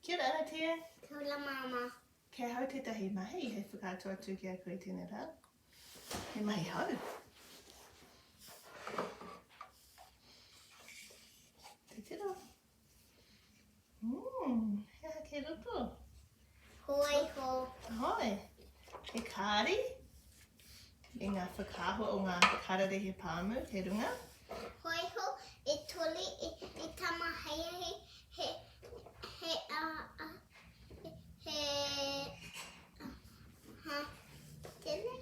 Kia ora anatia. Kia ora mama. Kia hau tētahi mahi, hei whakaatua atu ki a koe tēnei rā. He mahi hau. Te tira. Hea ke roto. Hoi ho. Hoi. He kāri. I ngā whakaahua o ngā kararehe pāmu, he runga. Hoi ho, e toli, e tamahi, tēnei.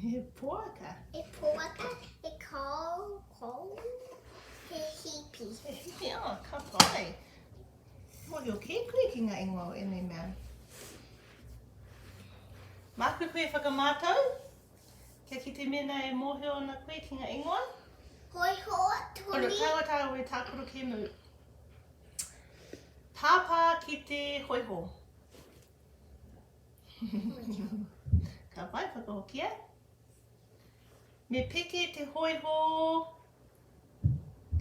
He poaka. E poaka, e kau, he hipi. He hipi, ka pai. Mohi o ke koe ki ngā ingoa o enei mea. Māku koe whakamātau. Kia ki te mena e mohi o na koe ki ngā ingoa. Hoi ho, Ora, toli. tāua e tākoro ke mu. Pāpā ki te hoiho. Ka pai whakahokia. Me peke te hoiho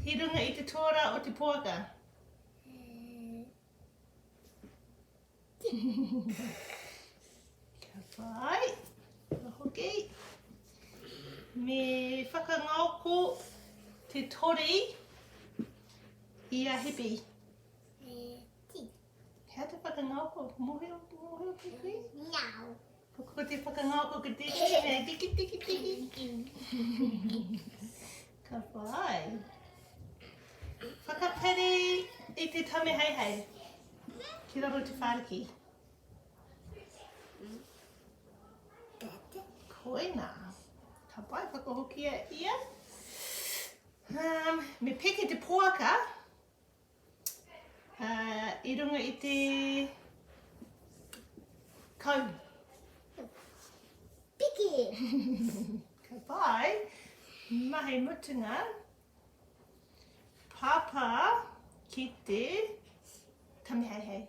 ki runga i te tora o te poaka. Ka pai. Whahoki. Me whakangauko te tori i a hipi. Ti. Hea te whakangauko? Mohe o te koe? Now. Ko te whakangauko ka te tiki. Ka whai. Whakapere i te tame hei. Ki raro te whāriki. Koina. Ka pai whakahokia ia. Me peke te poaka. I runga i te kau. Piki. Ka pai, mahi mutunga, pāpā ki te tamihei.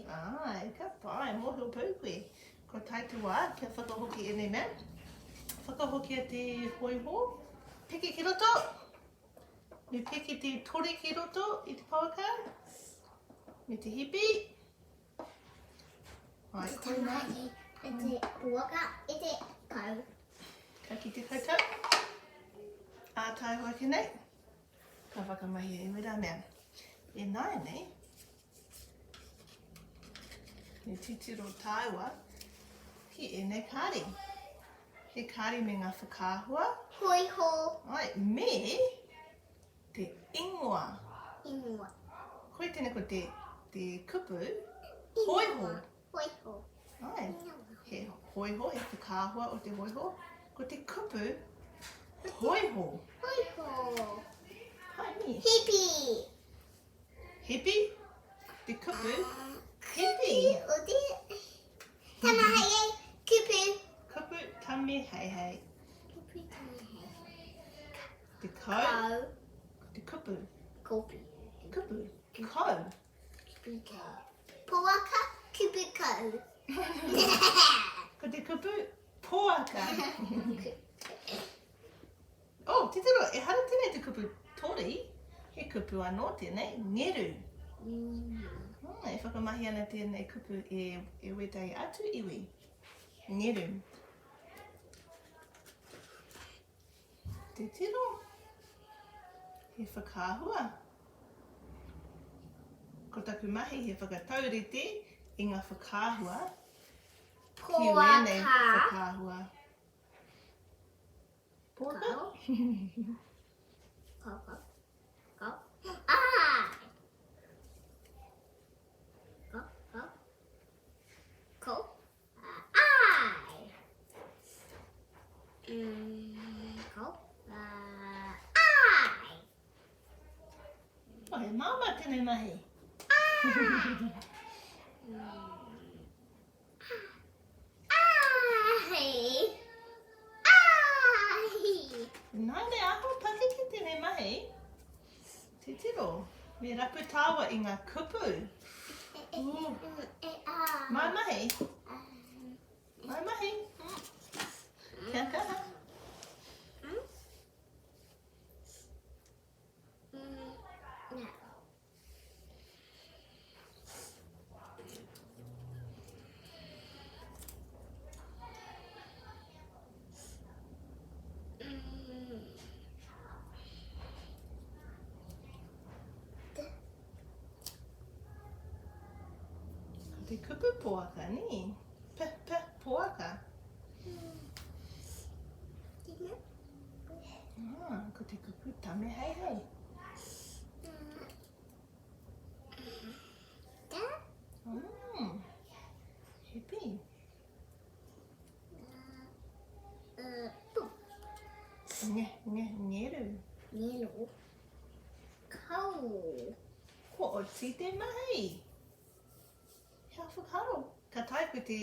Ai, ka pai, mohi o pūkoe. Ko taituā, kia whakahoki enei mea. Whakahoki a te hoiho. Peke ki roto. Me peke te tori ki roto i te pauaka. Me te hipi. Ai, koina. E te puaka, e te kau. Ka ki te koutou. Ātai hoa ki nei. Ka whakamahi e wera mea. E nai nei. Me titiro tāua ki enei kāri. He kāri me ngā whakaahua. Hoi ho. Ai, me te ingoa. Ingoa. Koe tēnei ko te kupu. Hoiho. Hoi ho. Ai, he hoiho, he whakaahua o te hoiho. Ko te kupu. Hoiho. Hoi ho. Hai ni. Hipi. Hipi. Te kupu. Hipi. O te tamahi, kupu. Kupu tami hei. Kupu tamahi. Te kau. Kau. Te kupu. Kopi. Kupu. Kau. Kupu kau. Puaka, kupu kau. Ko te kupu. Poaka. Oh, te tiro, e hara tēnei te kupu tori. He kupu anō tēnei. Ngeru. E whakamahi ana tēnei kupu e wetai atu iwi. Ngeru. Te tiro. He whakaahua. Ko taku mahi he whakataurite i ngā whakaahua. Ki wēnei whakaahua. Poaka? Kau. Kau. Ah! Kau. Ai. Kau. Ai. Oh, he māma tēnei mahi. Nai nei aho pake ki tēnei mahi. Te tiro. Me rapu tāua i ngā kupu. Mai mahi. Mai mahi. Kia kaha. te kupu poaka, ni? Poaka. Ko te kupu tame hei hei. Hepi. Ngeru. Ngeru. Kau. Ko oti te mahi. Hea whakaro. Ka tai ko te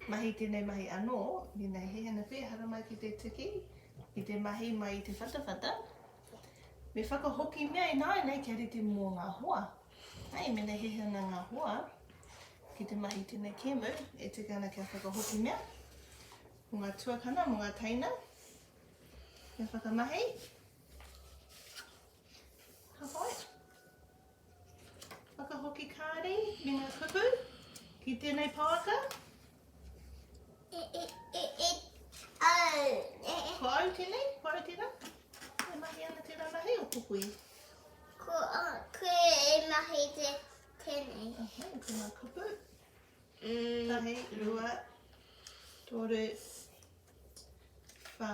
mahi tēnei mahi anō, nina he hana pē haramai ki te tiki, i te mahi mai i te whatawhata. Me whakahoki mea i nāi nei kia rite mō ngā hoa. Ai, mena he hana ngā hoa, ki te mahi tēnei kēmu, e te kana kia whakahoki mea. Mo ngā tuakana, mo ngā taina. Kia whakamahi. Hawhai. Whakahoki kāri, me ngā kupu, ki tēnei pāka. Ko au tēnei, ko au tēnā. E mahi ana tērā mahi o pukui. Ko e mahi te tēnei. Ko ngā kupu. Tahi, rua, toru, whā,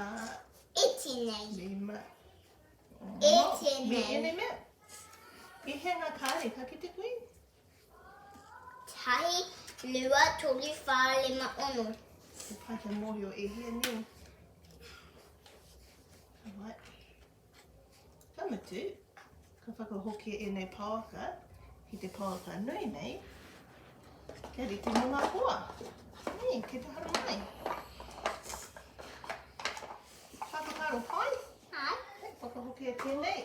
E tēnei. lima. E tēnei. Me ene mea. E he ngā kāri, ka ki te kui? Tahi, lua, toru, whā, lima, ono. Te pai te mohi o e hea ni. Alright. Kamatu, ka whakahoki e nei pāka, ki te pāka nui nei, kia rite mo ngā hoa. Nei, ke te hara mai. Whakakaro pai, Hai. whakahoki e tēnei.